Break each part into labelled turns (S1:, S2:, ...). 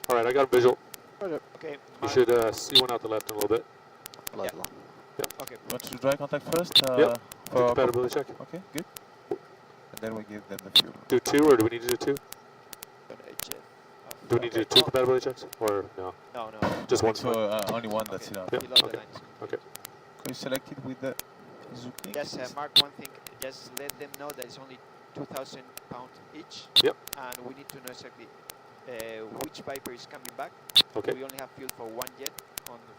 S1: Alright, I got a visual.
S2: Okay.
S1: You should see one out the left in a little bit.
S3: Light
S2: Yeah.
S3: long.
S1: Yep.
S2: Okay.
S4: Want to do dry contact first?
S1: Yep.
S4: For
S1: Compatibility check.
S4: okay, good. And then we give them the fuel.
S1: Do 2, or do we need to do 2? Do we need to do
S2: Okay.
S1: 2 compatibility checks? Or no?
S2: No.
S1: Just one.
S4: So only one, that's enough.
S1: Yep.
S2: Below the
S1: Okay.
S2: lines.
S1: Okay.
S4: So you selected with the Zuki.
S2: Just mark one thing. Just let them know that it's only 2,000 pounds each.
S1: Yep.
S2: And we need to know exactly which Viper is coming back.
S1: Okay.
S2: We only have fuel for 1 jet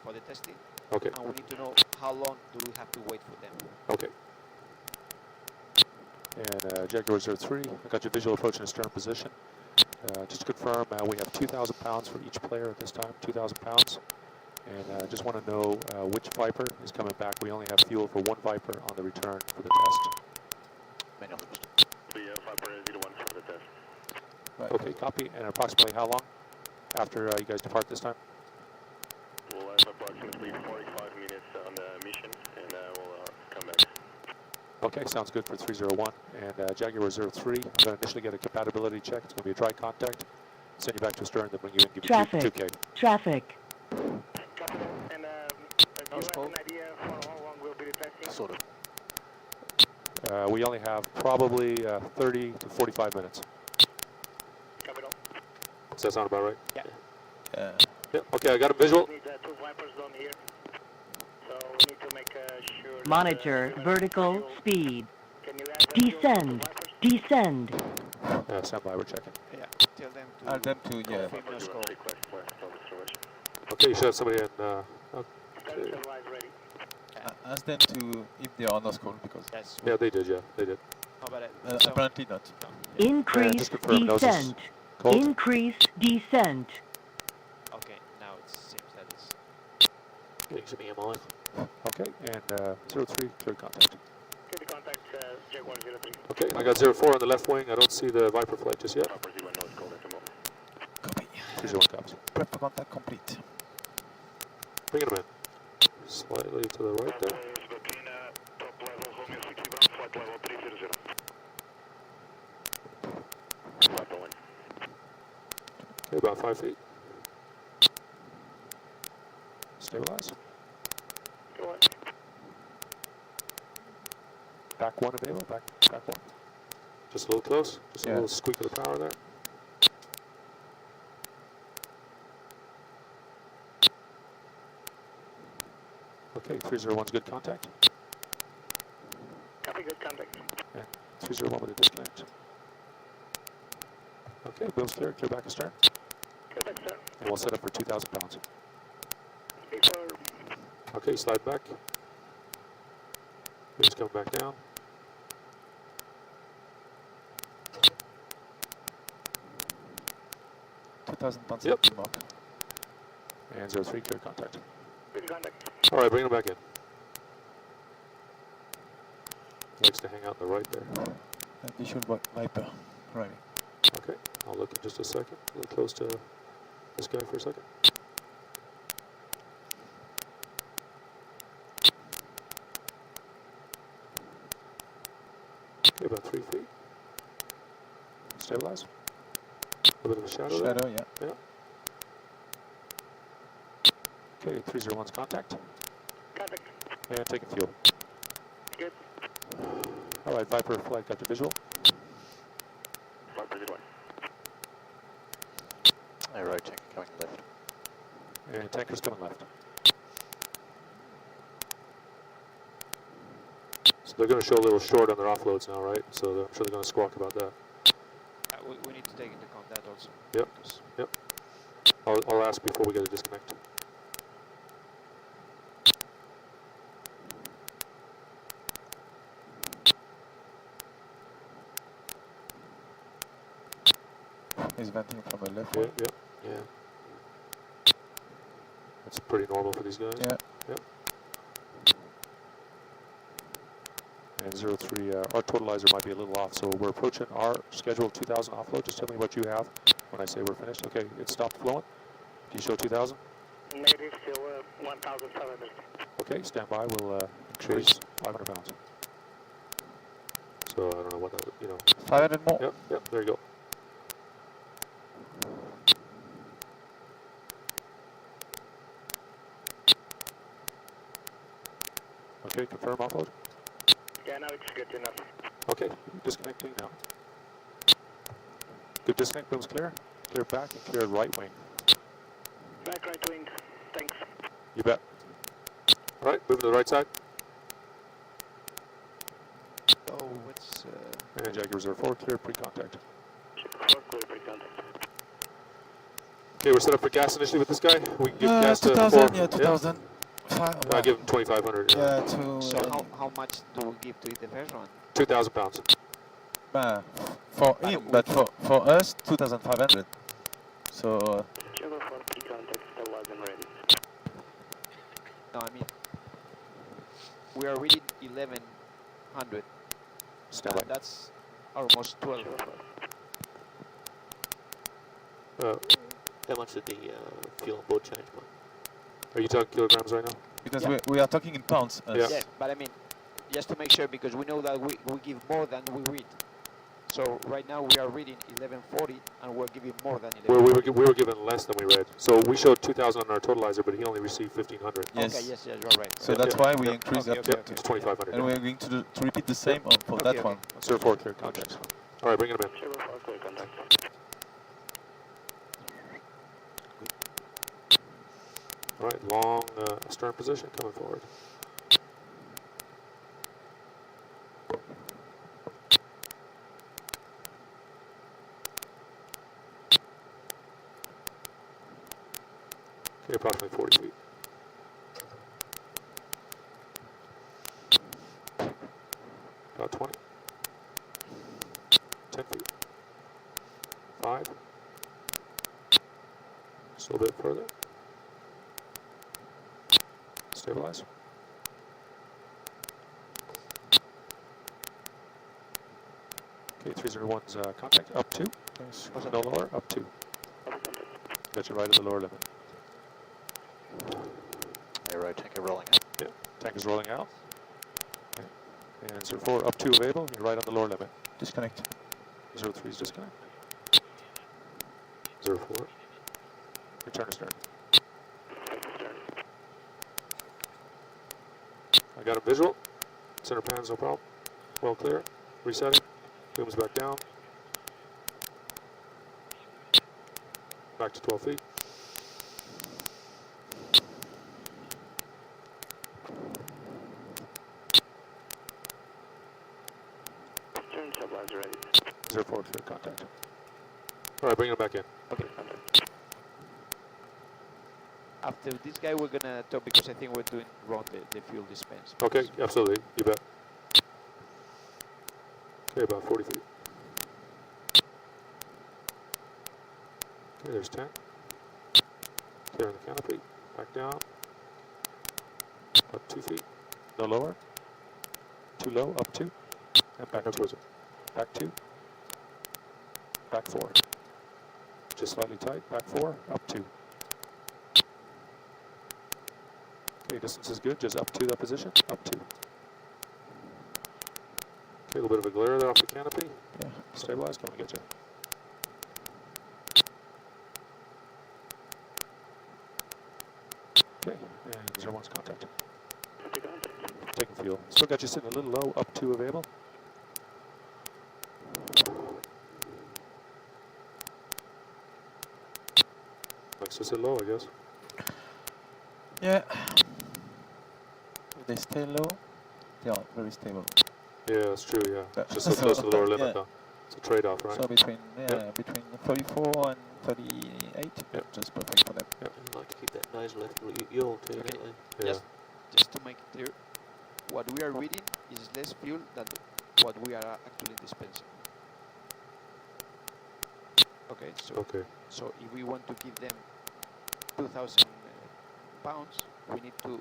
S2: for the testing.
S1: Okay.
S2: And we need to know how long do we have to wait for them.
S1: Okay. And Jaguar 03, I got your visual approach in a stern position. Just to confirm, we have 2,000 pounds for each player at this time, 2,000 pounds. And just want to know which Viper is coming back. We only have fuel for 1 Viper on the return for the test.
S3: Manual.
S5: The Viper 01 for the test.
S4: Right.
S1: Okay, copy. And approximately how long after you guys depart this time?
S5: We'll have approximately 45 minutes on the mission, and we'll come back.
S1: Okay, sounds good for 301. And Jaguar 03, I'm going to initially get a compatibility check. It's going to be a dry contact. Send you back to stern, then bring you in, give you
S6: Traffic.
S1: 2K.
S6: Traffic.
S5: Copy. And do you have an idea for how long we'll be testing?
S3: Sort
S1: We
S3: of.
S1: only have probably 30 to 45 minutes.
S5: Copy.
S1: Does that sound about right?
S2: Yeah.
S1: Yep. Okay, I got a visual.
S5: We need 2 Vipers down here, so we need to make sure.
S6: Monitor vertical speed.
S5: Can you add the fuel to
S6: Descend.
S5: Vipers?
S6: Descend.
S1: Stand by, we're checking.
S2: Yeah. Tell them to.
S4: Add them to, yeah.
S2: confirm your score.
S1: Okay, you should have somebody in.
S5: Status advise ready.
S4: Ask them to, if they are not called, because
S2: Yes.
S1: Yeah, they did, yeah, they did.
S2: How about it? So,
S4: apparently not.
S6: Increase
S1: just confirm noses
S6: descent.
S1: cold.
S6: Increase descent.
S2: okay. Now it seems that it's.
S1: Getting some EM on. Okay, and 03, clear contact.
S5: Clear the contact, Jaguar 03.
S1: Okay, I got 04 on the left wing. I don't see the Viper flight just yet.
S5: Viper 01 is called at the moment.
S4: Copy.
S1: 301 comes.
S4: Prep for contact complete.
S1: Bringing them in. Slightly to the right there.
S5: is between top level homeostatic ground flight level 330. Viper 1.
S1: Okay, about 5 feet. Stabilize.
S5: Go on.
S1: Back 1 available. Back 1. Just a little close. Just a
S4: Yeah.
S1: little squeak of the power there. Okay, 301's good contact.
S5: Copy, good contact.
S1: 301 with a disconnect. Okay, wheels clear, clear back astern.
S5: Clear back, sir.
S1: And we'll set up for 2,000 pounds.
S5: Before
S1: Okay, slide back. Wheels coming back down.
S4: £2,000
S1: Yep.
S4: mark.
S1: And 03, clear contact.
S5: good contact.
S1: All right, bring them back in. Likes to hang out in the right there.
S4: Additional Viper. Right.
S1: Okay, I'll look in just a second. A little close to this guy for a second. Okay, about 3 feet. Stabilize. A bit of a shadow there.
S4: Shadow, yeah.
S1: Okay, 301's contact.
S5: Contact.
S1: And taking fuel.
S5: Good.
S1: All right, Viper flight, got your visual.
S5: Viper 01.
S3: Aero tank coming left.
S1: And tanker's coming left. So they're going to show a little short on their offloads now, right? So I'm sure they're going to squawk about that.
S2: We need to take into account that also.
S1: Yep.
S2: because-
S1: Yep. I'll ask before we get a disconnect.
S4: He's venting from the left
S1: Yeah,
S4: one.
S1: yeah. That's pretty normal for these guys.
S4: Yeah.
S1: Yep. And 03, our totalizer might be a little off, so we're approaching our scheduled 2,000 offload. Just tell me what you have when I say we're finished. Okay, it stopped flowing. Do you show 2,000?
S5: Negative, still 1,700.
S1: Okay, stand by. We'll increase 500 pounds. So I don't know what that would,
S4: 500 more.
S1: Yep, there you go. Okay, confirm offload.
S5: Yeah, now it's good enough.
S1: Okay, disconnecting now. Good disconnect, boom's clear. Clear back and clear right wing.
S5: Back right wing. Thanks.
S1: You bet. All right, moving to the right side.
S2: Oh, what's
S1: And Jaguar Reserve 4, clear pre-contact.
S5: 4 clear pre-contact.
S1: Okay, we're set up for gas initially with this guy. We can give gas to
S4: 2000,
S1: 4.
S4: yeah, 2000.
S1: I give him 2,500.
S4: Yeah, to...
S2: so how much do we give to the first one?
S1: 2,000 pounds.
S4: For him, but for us, 2,500. So...
S5: Jaguar 4 pre-contact still wasn't ready.
S2: No, I mean, we are reading 1100.
S1: Stand by.
S2: That's almost 12.
S7: How much did the fuel on board change by?
S1: Are you talking kilograms right now?
S4: because
S2: Yeah.
S4: we are talking in pounds.
S1: Yeah.
S2: Yeah, but I mean, just to make sure, because we know that we give more than we read. So right now we are reading 1140 and we're giving more than 1140.
S1: We were given less than we read. So we showed 2,000 on our totalizer, but he only received 1,500.
S4: Yes.
S2: Okay, yes, you're right.
S4: So
S1: Yeah,
S4: that's
S1: yeah,
S4: why we
S1: yeah.
S4: increase
S2: Okay,
S4: up
S2: okay,
S4: to...
S1: It's 2,500.
S4: And we're going to repeat the same for
S2: Okay,
S4: that
S2: okay.
S4: one.
S1: Sir 4, clear contacts. All right, bring him in.
S5: Jaguar 4 clear contact.
S1: All right, long stern position coming forward. Okay, approximately 40 feet. About 20. 10 feet. 5. Just a little bit further. Stabilize. Okay, 301's contact up 2. No lower, up 2. Got you right at the lower limit.
S3: Aero tanker rolling up.
S1: Tank is rolling out. Okay. And 04 up 2 available. You're right on the lower limit.
S4: Disconnect.
S1: 03 is disconnect. 04. Return to stern. I got a visual. Center pan's no problem. Well clear. Resetting. Booms back down. Back to 12 feet.
S5: Turn stabilizer ready.
S1: 04 clear contact. All right, bring it back in.
S5: Okay, contact.
S2: After this guy, we're gonna talk because I think we're doing wrong the fuel dispense.
S1: Okay, absolutely. You bet. Okay, about 40 feet. Okay, there's 10. Clearing the canopy. Back down. Up 2 feet. No lower. Too low. Up 2. And back towards it. Back 2. Back 4. Just slightly tight. Back 4. Up 2. Okay, distance is good. Just up 2 that position. Up 2. Okay, a little bit of a glare there off the canopy.
S4: Yeah.
S1: Stabilize. Come and get you. Okay, and 01's contact. Taking fuel. Still got you sitting a little low. Up 2 available. Likes to sit low, I guess.
S4: Yeah. If they stay low, they are very stable.
S1: Yeah, that's true, yeah.
S4: That-
S1: Just so close to the lower limit,
S4: yeah.
S1: though. It's a trade-off, right?
S4: So between between 34 and 38,
S1: Yep.
S4: just perfect for them.
S7: I'd like to keep that nose left yaw too,
S2: Okay.
S7: don't they?
S1: Yeah.
S2: Yes. Just to make it clear, what we are reading is less fuel than what we are actually dispensing. Okay,
S1: Okay.
S2: so if we want to give them 2,000 pounds, we need to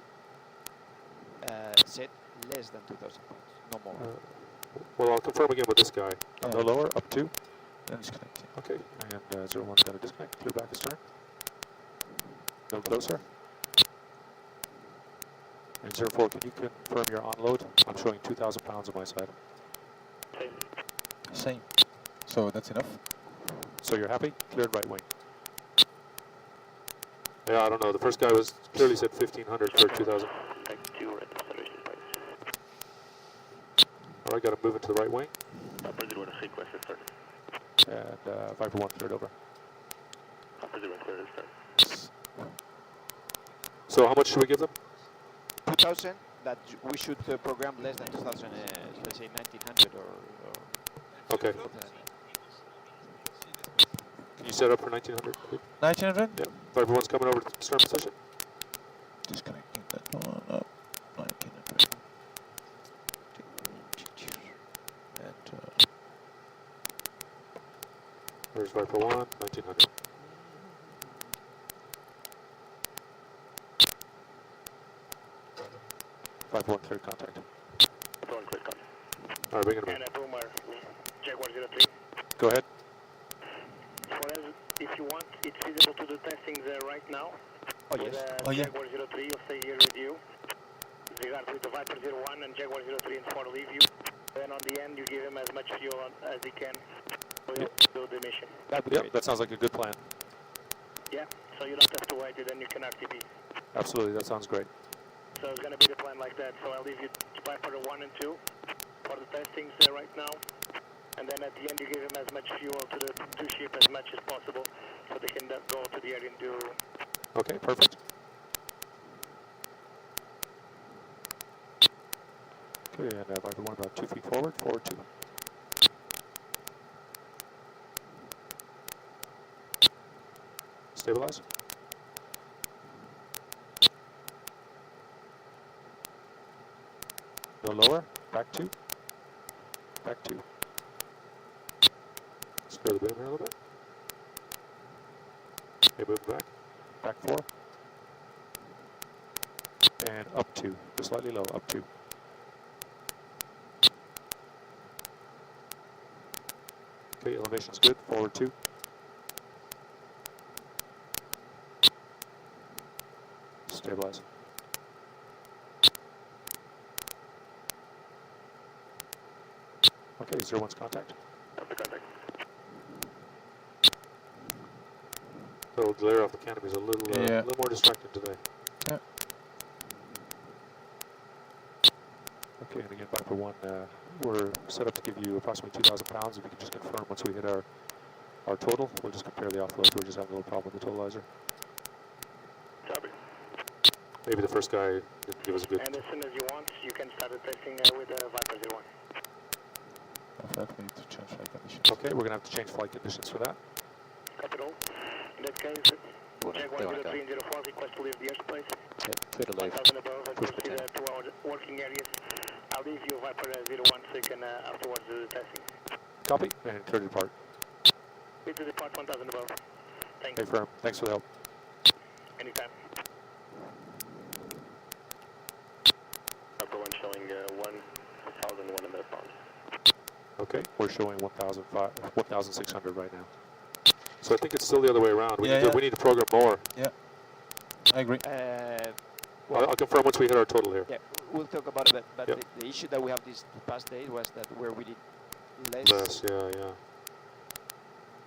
S2: set less than 2,000 pounds, no more.
S1: Well, I'll confirm again with this guy.
S4: Yeah.
S1: No lower, up 2.
S4: Then disconnect.
S1: Okay, and 01's going to disconnect. Clear back his turn. No closer. And 04, can you confirm your onload? I'm showing 2,000 pounds on my side.
S4: Same. So that's enough.
S1: So you're happy? Cleared right wing. Yeah, I don't know. The first guy was clearly said 1,500 for 2,000.
S5: Back to red observation place.
S1: All right, got to move into the right wing.
S5: Viper 01 request to start.
S1: And Viper 1 cleared over.
S5: Viper 01 clear to start.
S1: So how much should we give them?
S2: 2,000. That we should program less than 2,000. Let's say 1,900 or
S1: Okay.
S2: something like that.
S1: Can you set up for 1900?
S4: 1900?
S1: Yeah. Viper 1's coming over to stern position.
S4: Disconnecting that one up. 1900. And
S1: Where's Viper 1? 1900. Viper 1 cleared contact.
S5: Viper 1 clear contact.
S1: All right, bring it in.
S5: And Boomer, Jaguar 03.
S1: Go ahead.
S5: For us, if you want, it's feasible to do testings right now.
S2: Oh yes.
S4: Oh, yeah.
S5: Jaguar 03 will stay here with you. Regards with the Viper 01 and Jaguar 03 and 4 leave you. Then on the end, you give him as much fuel as he can. So he'll do the mission.
S2: That'd be
S1: Yep,
S2: great.
S1: that sounds like a good plan.
S5: Yeah, so you don't have to wait, then you can RTP.
S1: Absolutely, that sounds great.
S5: So it's going to be the plan like that. So I'll leave you Viper 1 and 2 for the testings right now. And then at the end, you give him as much fuel to the two ship as much as possible so they can go to the area and do.
S1: Okay, perfect. Okay, and Viper 1 about 2 feet forward, forward 2. Stabilize. No lower, back 2. Back 2. Stir the boom here a little bit. Okay, move back. Back 4. And up 2. Just slightly low, up 2. Okay, elevation's good. Forward 2. Stabilize. Okay, 01's contact.
S5: Have the contact.
S1: The little glare off the canopy is a little,
S4: Yeah.
S1: little more distracting today.
S4: Yeah.
S1: Okay, and again, Viper 1, we're set up to give you approximately 2,000 pounds. If you can just confirm once we hit our total, we'll just compare the offload. We're just having a little problem with the totalizer.
S5: Copy.
S1: Maybe the first guy didn't give us a good...
S5: And as soon as you want, you can start the testing with Viper 01.
S4: I thought we need to change flight conditions.
S1: Okay, we're going to have to change flight conditions for that.
S5: Copy all. In that case, Jaguar 03 and 04 request to leave the airspace.
S3: Clear to leave.
S5: 1,000 above and
S3: Push
S5: proceed
S3: the
S5: to our working areas. I'll leave you Viper 01 so you can afterwards do the testing.
S1: Copy, and clear to depart.
S5: Clear to depart 1,000 above. Thank
S1: Hey,
S5: you.
S1: firm. Thanks for the help.
S5: Anytime. Viper 1 showing 1,100 pounds.
S1: Okay, we're showing 1,600 right now. So I think it's still the other way around. We,
S4: Yeah,
S1: need, to,
S4: yeah.
S1: we need to program more.
S4: I agree.
S1: I'll confirm once we hit our total here.
S2: Yeah, we'll talk about it, but
S1: Yep.
S2: the issue that we have this past day was that where we did less,
S1: Less, yeah.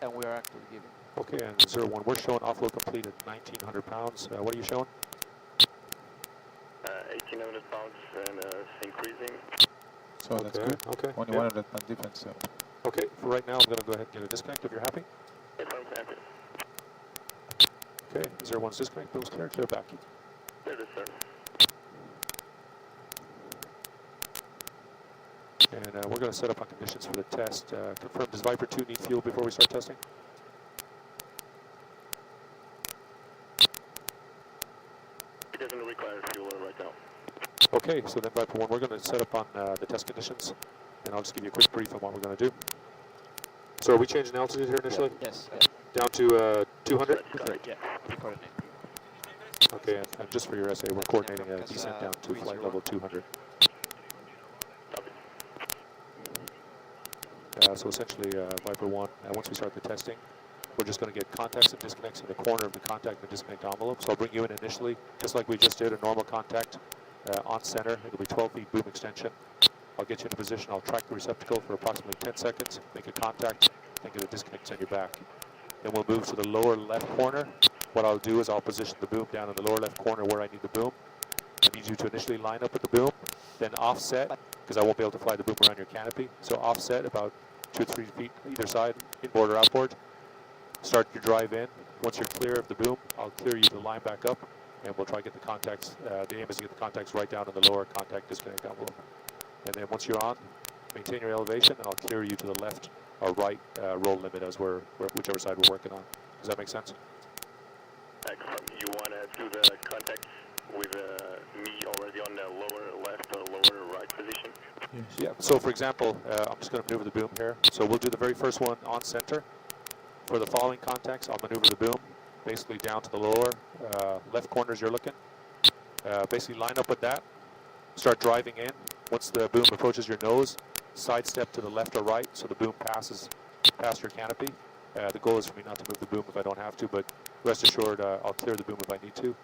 S2: and we are actually giving.
S1: Okay, and 01, we're showing offload complete at 1,900 pounds. What are you showing?
S5: 1,800 pounds and increasing.
S4: So that's
S1: Okay,
S4: good.
S1: okay.
S4: Only
S1: yeah.
S4: 100 pound difference. So.
S1: Okay, for right now, I'm going to go ahead and get a disconnect if you're happy.
S5: Confirm happy.
S1: Okay, 01's disconnect, bill's clear, clear back.
S5: There it is, sir.
S1: And we're going to set up on conditions for the test. Confirm, does Viper 2 need fuel before we start testing?
S5: It doesn't require fuel right now.
S1: Okay, so then Viper 1, we're going to set up on the test conditions, and I'll just give you a quick brief on what we're going to do. So are we changing altitude here initially?
S2: Yes.
S1: Down to 200?
S2: Correct. Yeah. We coordinate.
S1: Okay, and just for your essay, we're coordinating a
S2: Because,
S1: descent down to flight
S2: 30.
S1: level 200. So essentially, Viper 1, once we start the testing, we're just going to get contacts and disconnects in the corner of the contact and disconnect envelope. So I'll bring you in initially, just like we just did, a normal contact on center. It'll be 12 feet boom extension. I'll get you in a position. I'll track the receptacle for approximately 10 seconds, make a contact, and get a disconnect, send you back. Then we'll move to the lower left corner. What I'll do is I'll position the boom down in the lower left corner where I need the boom. I need you to initially line up with the boom, then offset, because I won't be able to fly the boom around your canopy. So offset about 2 or 3 feet either side, inboard or outboard. Start your drive in. Once you're clear of the boom, I'll clear you the line back up, and we'll try to get the contacts. The aim is to get the contacts right down in the lower contact disconnect envelope. And then once you're on, maintain your elevation, and I'll clear you to the left or right roll limit as whichever side we're working on. Does that make sense?
S5: Excellent. You want to do the contacts with me already on the lower left or lower right position?
S1: Yes. Yeah. So for example, I'm just going to maneuver the boom here. So we'll do the very first one on center. For the following contacts, I'll maneuver the boom basically down to the lower left corners you're looking. Basically line up with that. Start driving in. Once the boom approaches your nose, sidestep to the left or right so the boom passes past your canopy. The goal is for me not to move the boom if I don't have to, but rest assured I'll clear the boom if I need to.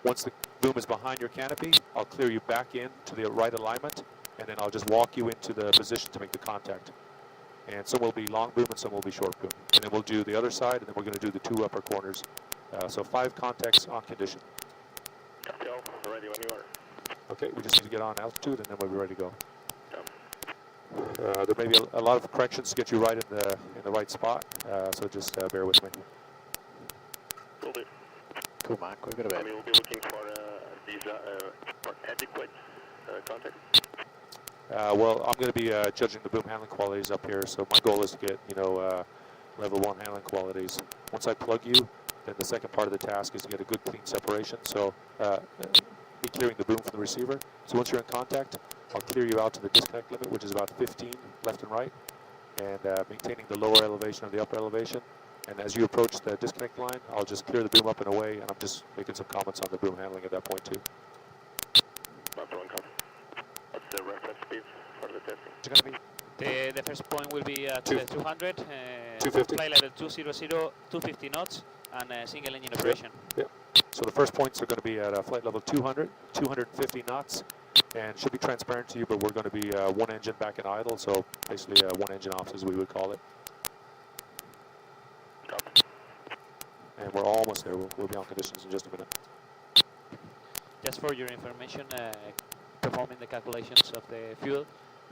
S1: Once the boom is behind your canopy, I'll clear you back in to the right alignment, and then I'll just walk you into the position to make the contact. And some will be long boom and some will be short boom. And then we'll do the other side, and then we're going to do the 2 upper corners. So 5 contacts on condition.
S5: Go, ready when you are.
S1: Okay, we just need to get on altitude, and then we'll be ready to go. There may be a lot of corrections to get you right in the right spot, so just bear with me.
S5: Will do.
S3: Cool, Mark. We've got about
S5: We'll be looking for these for adequate contacts.
S1: Well, I'm going to be judging the boom handling qualities up here, so my goal is to get, level 1 handling qualities. Once I plug you, then the second part of the task is to get a good clean separation, so be clearing the boom from the receiver. So once you're in contact, I'll clear you out to the disconnect limit, which is about 15 left and right, and maintaining the lower elevation of the upper elevation. And as you approach the disconnect line, I'll just clear the boom up and away, and I'm just making some comments on the boom handling at that point too.
S5: What's the reference speed for the testing?
S2: It's going to be
S8: The first point will be at 200,
S1: 250.
S8: flight level 200, 250 knots, and single engine operation.
S1: Yeah. So the first points are going to be at flight level 200, 250 knots, and should be transparent to you, but we're going to be 1 engine back in idle, so basically 1 engine off as we would call it.
S5: Copy.
S1: And we're almost there. We'll be on conditions in just a minute.
S8: Just for your information, performing the calculations of the fuel,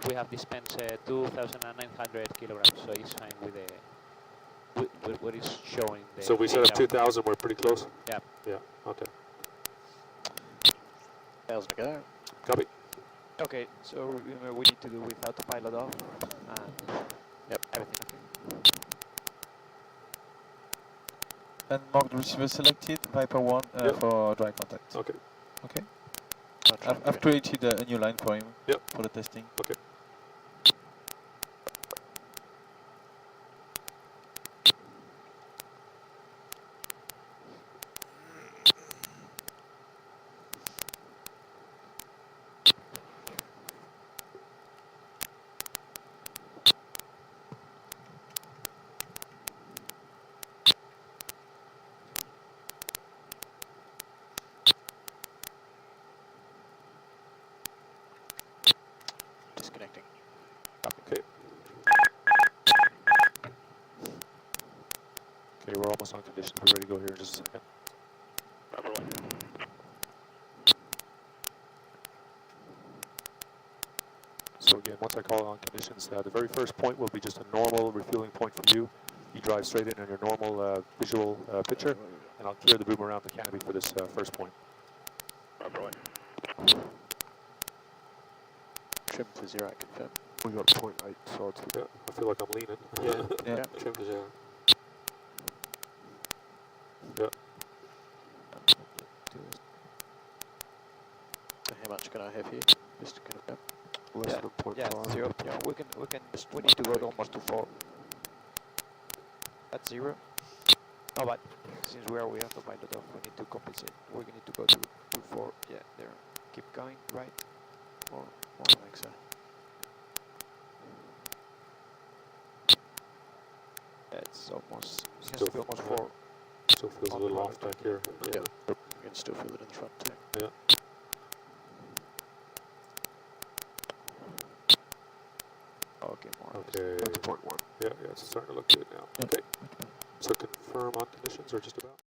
S8: we have dispensed 2,900 kilograms, so it's fine with what is showing.
S1: So we set up 2,000. We're pretty close.
S8: Yeah.
S1: Yeah. Okay.
S3: 1,000 to go.
S1: Copy.
S2: okay. So we need to do with autopilot off, and everything okay.
S4: And mark the receiver selected, Viper 1
S1: Yep.
S4: for dry contact.
S1: Okay.
S4: Okay.
S3: I'll try and
S4: I've created a new line for him
S1: Yep.
S4: for the testing.
S1: Okay.
S3: disconnecting.
S1: Okay. Okay, we're almost on condition. We're ready to go here in just a second.
S5: Number 1.
S1: So again, once I call on conditions, the very first point will be just a normal refueling point for you. You drive straight in on your normal visual picture, and I'll clear the boom around the canopy for this first point.
S5: Number 1.
S3: Trim to 0, confirm.
S1: We got 0.8 sorts. Yeah, I feel like I'm leaning.
S7: Yeah,
S4: Yeah.
S7: trim to 0.
S1: Yeah.
S3: How much can I have here? Just to confirm.
S2: Less than 0.5. 0. Yeah, we need to go almost to 4. That's 0. No, but since we are with autopilot off, we need to compensate. We need to go to 4. Yeah, there. Keep going, right? Or
S3: I think so.
S2: it's almost, it has
S1: Still
S2: to be almost 4.
S1: Still feels a little off back here.
S3: Yeah. You can still feel it in the front too.
S1: Yeah.
S2: Okay, more.
S1: Okay.
S2: That's 0.1.
S1: Yeah, it's starting to look good now. Okay. So confirm on conditions or just about?